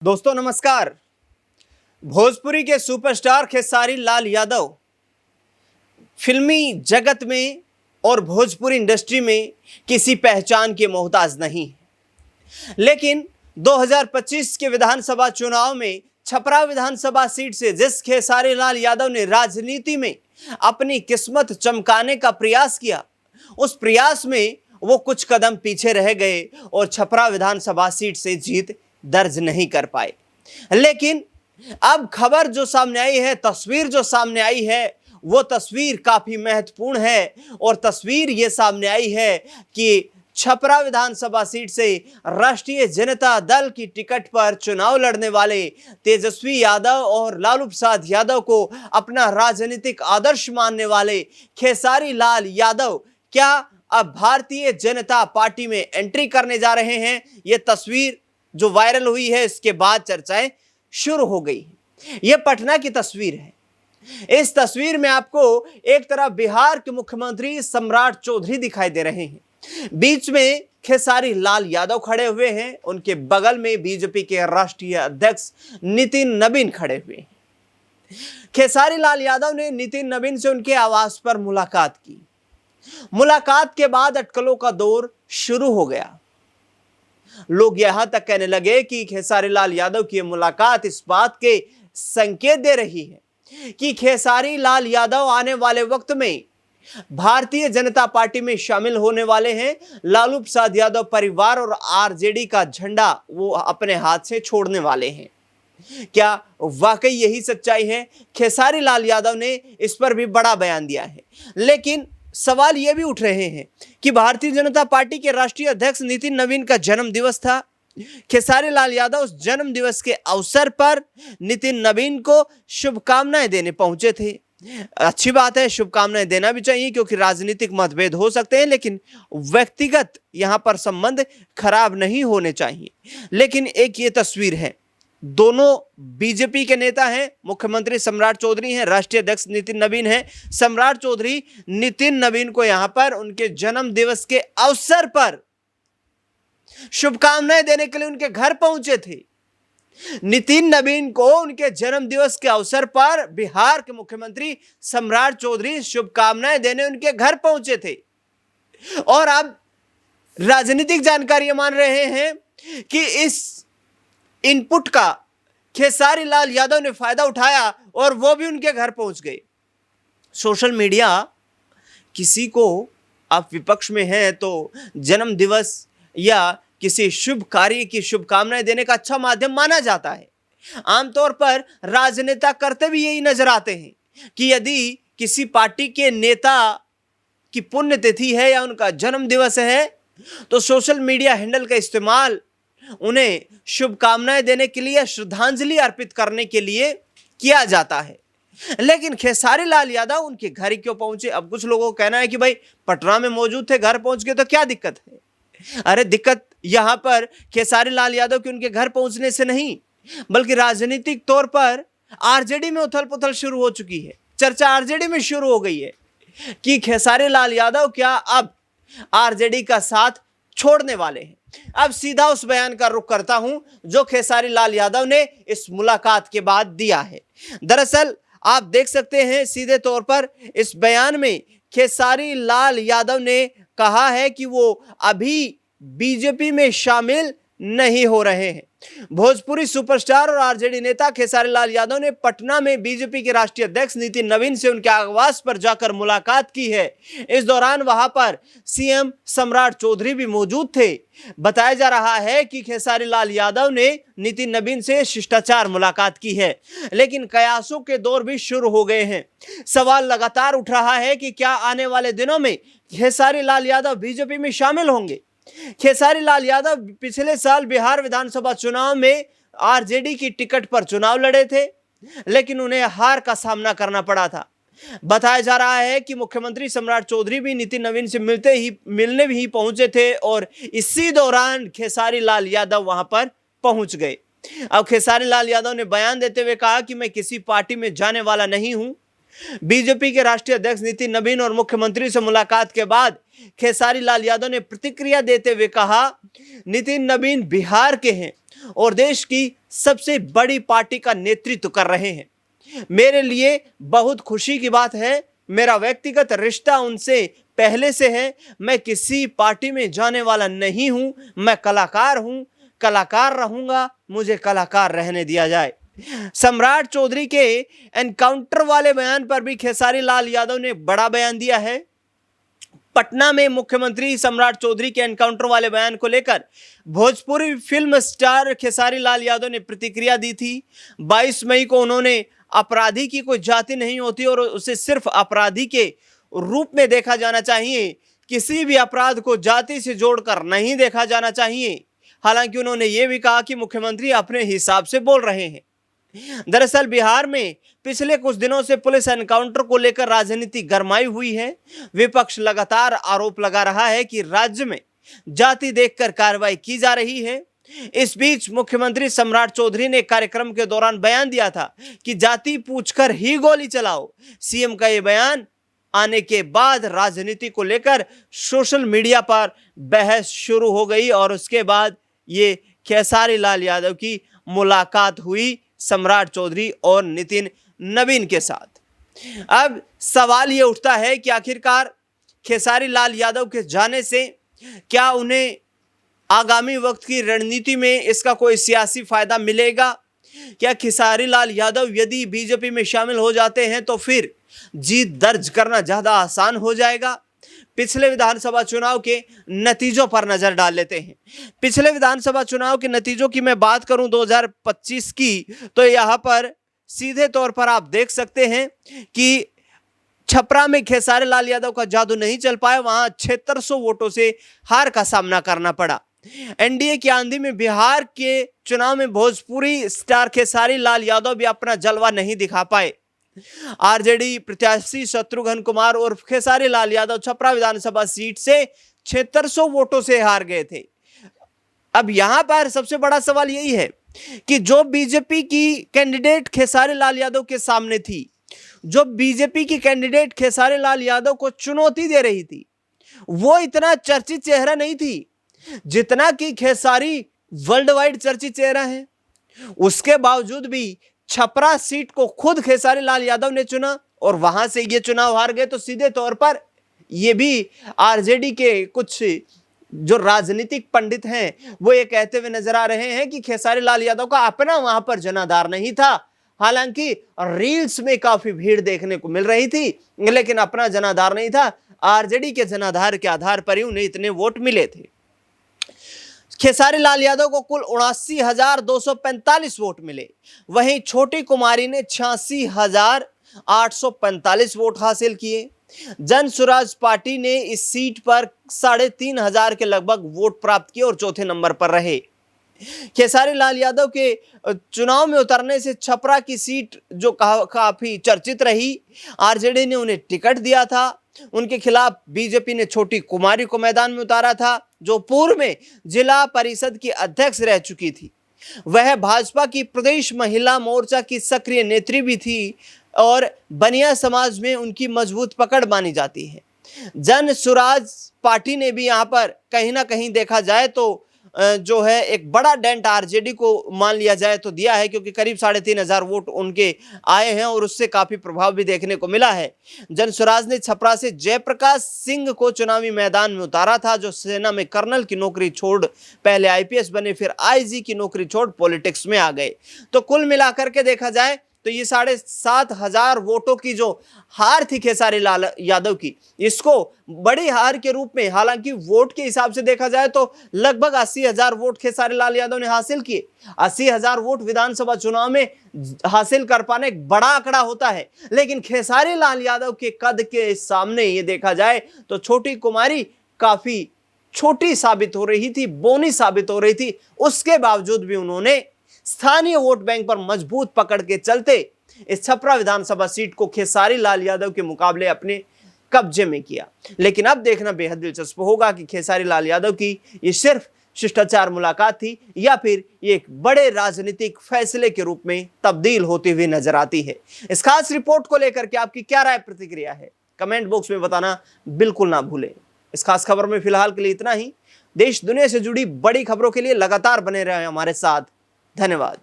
दोस्तों नमस्कार। भोजपुरी के सुपरस्टार खेसारी लाल यादव फिल्मी जगत में और भोजपुरी इंडस्ट्री में किसी पहचान के मोहताज नहीं है। लेकिन 2025 के विधानसभा चुनाव में छपरा विधानसभा सीट से जिस खेसारी लाल यादव ने राजनीति में अपनी किस्मत चमकाने का प्रयास किया, उस प्रयास में वो कुछ कदम पीछे रह गए और छपरा विधानसभा सीट से जीत दर्ज नहीं कर पाए। लेकिन अब खबर जो सामने आई है, तस्वीर जो सामने आई है, वो तस्वीर काफी महत्वपूर्ण है और तस्वीर ये सामने आई है कि छपरा विधानसभा सीट से राष्ट्रीय जनता दल की टिकट पर चुनाव लड़ने वाले तेजस्वी यादव और लालू प्रसाद यादव को अपना राजनीतिक आदर्श मानने वाले खेसारी लाल यादव क्या अब भारतीय जनता पार्टी में एंट्री करने जा रहे हैं। ये तस्वीर जो वायरल हुई है, इसके बाद चर्चाएं शुरू हो गई। यह पटना की तस्वीर है। इस तस्वीर में आपको एक तरफ बिहार के मुख्यमंत्री सम्राट चौधरी दिखाई दे रहे हैं, बीच में खेसारी लाल यादव खड़े हुए हैं, उनके बगल में बीजेपी के राष्ट्रीय अध्यक्ष नितिन नवीन खड़े हुए हैं। खेसारी लाल यादव ने नितिन नवीन से उनके आवास पर मुलाकात की। मुलाकात के बाद अटकलों का दौर शुरू हो गया। लोग यहां तक कहने लगे कि खेसारी लाल यादव की मुलाकात इस बात के संकेत दे रही है कि खेसारी लाल यादव आने वाले वक्त में भारतीय जनता पार्टी में शामिल होने वाले हैं। लालू प्रसाद यादव परिवार और आरजेडी का झंडा वो अपने हाथ से छोड़ने वाले हैं। क्या वाकई यही सच्चाई है? खेसारी लाल यादव ने इस पर भी बड़ा बयान दिया है। लेकिन सवाल यह भी उठ रहे हैं कि भारतीय जनता पार्टी के राष्ट्रीय अध्यक्ष नितिन नवीन का जन्म दिवस था। खेसारी लाल यादव उस जन्म दिवस के अवसर पर नितिन नवीन को शुभकामनाएं देने पहुंचे थे। अच्छी बात है, शुभकामनाएं देना भी चाहिए, क्योंकि राजनीतिक मतभेद हो सकते हैं, लेकिन व्यक्तिगत यहां पर संबंध खराब नहीं होने चाहिए। लेकिन एक ये तस्वीर है, दोनों बीजेपी के नेता हैं। मुख्यमंत्री सम्राट चौधरी हैं, राष्ट्रीय अध्यक्ष नितिन नवीन हैं। सम्राट चौधरी नितिन नवीन को यहां पर उनके जन्म दिवस के अवसर पर शुभकामनाएं देने के लिए उनके घर पहुंचे थे। नितिन नवीन को उनके जन्म दिवस के अवसर पर बिहार के मुख्यमंत्री सम्राट चौधरी शुभकामनाएं देने उनके घर पहुंचे थे। और अब राजनीतिक जानकारी मान रहे हैं कि इस इनपुट का खेसारी लाल यादव ने फायदा उठाया और वो भी उनके घर पहुंच गए। सोशल मीडिया किसी को, आप विपक्ष में हैं तो जन्म दिवस या किसी शुभ कार्य की शुभकामनाएं देने का अच्छा माध्यम माना जाता है। आमतौर पर राजनेता करते भी यही नजर आते हैं कि यदि किसी पार्टी के नेता की पुण्यतिथि है या उनका जन्म दिवस है तो सोशल मीडिया हैंडल का इस्तेमाल उन्हें शुभकामनाएं देने के लिए, श्रद्धांजलि अर्पित करने के लिए किया जाता है। लेकिन खेसारी लाल यादव उनके घर क्यों पहुंचे? अब कुछ लोगों का कहना है कि भाई पटना में मौजूद थे, घर पहुंच गए तो क्या दिक्कत है? अरे दिक्कत यहां पर खेसारी लाल यादव के उनके घर पहुंचने से नहीं, बल्कि राजनीतिक तौर पर आरजेडी में उथल पुथल शुरू हो चुकी है। चर्चा आरजेडी में शुरू हो गई है कि खेसारी लाल यादव क्या अब आरजेडी का साथ छोड़ने वाले हैं। अब सीधा उस बयान का रुख करता हूं जो खेसारी लाल यादव ने इस मुलाकात के बाद दिया है। दरअसल आप देख सकते हैं सीधे तौर पर इस बयान में खेसारी लाल यादव ने कहा है कि वो अभी बीजेपी में शामिल नहीं हो रहे हैं। भोजपुरी सुपरस्टार और आरजेडी नेता खेसारी लाल यादव ने पटना में बीजेपी के राष्ट्रीय अध्यक्ष नितिन नवीन से उनके आवास पर जाकर मुलाकात की है। इस दौरान वहां पर सीएम सम्राट चौधरी भी मौजूद थे। बताया जा रहा है कि खेसारी लाल यादव ने नितिन नवीन से शिष्टाचार मुलाकात की है, लेकिन कयासों के दौर भी शुरू हो गए हैं। सवाल लगातार उठ रहा है कि क्या आने वाले दिनों में खेसारी लाल यादव बीजेपी में शामिल होंगे। खेसारी लाल यादव पिछले साल बिहार विधानसभा चुनाव में आरजेडी की टिकट पर चुनाव लड़े थे, लेकिन उन्हें हार का सामना करना पड़ा था। बताया जा रहा है कि मुख्यमंत्री सम्राट चौधरी भी नितिन नवीन से मिलने भी पहुंचे थे और इसी दौरान खेसारी लाल यादव वहां पर पहुंच गए। अब खेसारी लाल यादव ने बयान देते हुए कहा कि मैं किसी पार्टी में जाने वाला नहीं हूं। बीजेपी के राष्ट्रीय अध्यक्ष नितिन नवीन और मुख्यमंत्री से मुलाकात के बाद खेसारी लाल यादव ने प्रतिक्रिया देते हुए कहा, नितिन नवीन बिहार के हैं और देश की सबसे बड़ी पार्टी का नेतृत्व कर रहे हैं। मेरे लिए बहुत खुशी की बात है। मेरा व्यक्तिगत रिश्ता उनसे पहले से है। मैं किसी पार्टी में जाने वाला नहीं हूं। मैं कलाकार हूं, कलाकार रहूंगा, मुझे कलाकार रहने दिया जाए। सम्राट चौधरी के एनकाउंटर वाले बयान पर भी खेसारी लाल यादव ने बड़ा बयान दिया है। पटना में मुख्यमंत्री सम्राट चौधरी के एनकाउंटर वाले बयान को लेकर भोजपुरी फिल्म स्टार खेसारी लाल यादव ने प्रतिक्रिया दी थी। 22 मई को उन्होंने अपराधी की कोई जाति नहीं होती और उसे सिर्फ अपराधी के रूप में देखा जाना चाहिए, किसी भी अपराध को जाति से जोड़कर नहीं देखा जाना चाहिए। हालांकि उन्होंने ये भी कहा कि मुख्यमंत्री अपने हिसाब से बोल रहे हैं। दरअसल बिहार में पिछले कुछ दिनों से पुलिस एनकाउंटर को लेकर राजनीति गरमाई हुई है। विपक्ष लगातार आरोप लगा रहा है कि राज्य में जाति देखकर कार्रवाई की जा रही है। इस बीच मुख्यमंत्री सम्राट चौधरी ने कार्यक्रम के दौरान बयान दिया था कि जाति पूछकर ही गोली चलाओ। सीएम का यह बयान आने के बाद राजनीति को लेकर सोशल मीडिया पर बहस शुरू हो गई और उसके बाद ये खेसारी लाल यादव की मुलाकात हुई सम्राट चौधरी और नितिन नवीन के साथ। अब सवाल ये उठता है कि आखिरकार खेसारी लाल यादव के जाने से क्या उन्हें आगामी वक्त की रणनीति में इसका कोई सियासी फायदा मिलेगा? क्या खेसारी लाल यादव यदि बीजेपी में शामिल हो जाते हैं तो फिर जीत दर्ज करना ज्यादा आसान हो जाएगा? पिछले विधानसभा चुनाव के नतीजों पर नजर डाल लेते हैं। पिछले विधानसभा चुनाव के नतीजों की मैं बात करूं 2025 की, तो यहां पर सीधे तौर पर आप देख सकते हैं कि छपरा में खेसारी लाल यादव का जादू नहीं चल पाया। वहां 7600 वोटों से हार का सामना करना पड़ा। एनडीए की आंधी में बिहार के चुनाव में भोजपुरी स्टार खेसारी लाल यादव भी अपना जलवा नहीं दिखा पाए। आरजेडी प्रत्याशी शत्रुघ्न कुमार और खेसारी लाल यादव छपरा विधानसभा सीट से 7600 वोटों से हार गए थे। अब यहां पर सबसे बड़ा सवाल यही है कि जो बीजेपी की कैंडिडेट खेसारी लाल यादव के सामने थी, जो बीजेपी की कैंडिडेट खेसारी लाल यादव को चुनौती दे रही थी, वो इतना चर्चित चेहरा नहीं थी जितना कि खेसारी वर्ल्ड वाइड चर्चित चेहरा है। उसके बावजूद भी छपरा सीट को खुद खेसारी लाल यादव ने चुना और वहां से ये चुनाव हार गए। तो सीधे तौर पर ये भी आरजेडी के कुछ जो राजनीतिक पंडित हैं वो ये कहते हुए नजर आ रहे हैं कि खेसारी लाल यादव का अपना वहां पर जनाधार नहीं था। हालांकि रील्स में काफी भीड़ देखने को मिल रही थी, लेकिन अपना जनाधार नहीं था। आरजेडी के जनाधार के आधार पर ही उन्हें इतने वोट मिले थे। खेसारी लाल यादव को कुल 79,245 वोट मिले। वहीं छोटी कुमारी ने 86,845 वोट हासिल किए। जन स्वराज पार्टी ने इस सीट पर 3,500 के लगभग वोट प्राप्त किए और चौथे नंबर पर रहे। खेसारी लाल यादव के चुनाव में उतरने से छपरा की सीट जो काफी चर्चित रही, आरजेडी ने उन्हें टिकट दिया था। उनके खिलाफ बीजेपी ने छोटी कुमारी को मैदान में उतारा था, जो पूर्व में जिला परिषद की अध्यक्ष रह चुकी थी। वह भाजपा की प्रदेश महिला मोर्चा की सक्रिय नेत्री भी थी और बनिया समाज में उनकी मजबूत पकड़ मानी जाती है। जन स्वराज पार्टी ने भी यहाँ पर कहीं ना कहीं देखा जाए तो जो है एक बड़ा डेंट आरजेडी को मान लिया जाए तो दिया है, क्योंकि करीब 3,500 वोट उनके आए हैं और उससे काफी प्रभाव भी देखने को मिला है। जन स्वराज ने छपरा से जयप्रकाश सिंह को चुनावी मैदान में उतारा था, जो सेना में कर्नल की नौकरी छोड़ पहले आईपीएस बने, फिर आईजी की नौकरी छोड़ पॉलिटिक्स में आ गए। तो कुल मिलाकर के देखा जाए तो ये 7,500 वोटों की जो हार थी खेसारी लाल यादव की, इसको बड़ी हार के रूप में, हालांकि वोट के हिसाब से देखा जाए तो लगभग 80,000 वोट खेसारी लाल यादव ने हासिल किए। 80,000 वोट विधानसभा चुनाव में हासिल कर पाना एक बड़ा आंकड़ा होता है, लेकिन खेसारी लाल यादव के कद के सामने ये देखा जाए तो छोटी कुमारी काफी छोटी साबित हो रही थी, बोनी साबित हो रही थी। उसके बावजूद भी उन्होंने स्थानीय वोट बैंक पर मजबूत पकड़ के चलते इस छपरा विधानसभा सीट को खेसारी लाल यादव के मुकाबले अपने कब्जे में किया। लेकिन अब देखना बेहद दिलचस्प होगा कि खेसारी लाल यादव की ये सिर्फ शिष्टाचार मुलाकात थी या फिर ये एक बड़े राजनीतिक फैसले के रूप में तब्दील होती हुई नजर आती है। इस खास रिपोर्ट को लेकर के आपकी क्या राय प्रतिक्रिया है, कमेंट बॉक्स में बताना बिल्कुल ना भूलें। इस खास खबर में फिलहाल के लिए इतना ही। देश दुनिया से जुड़ी बड़ी खबरों के लिए लगातार बने रहे हमारे साथ। धन्यवाद।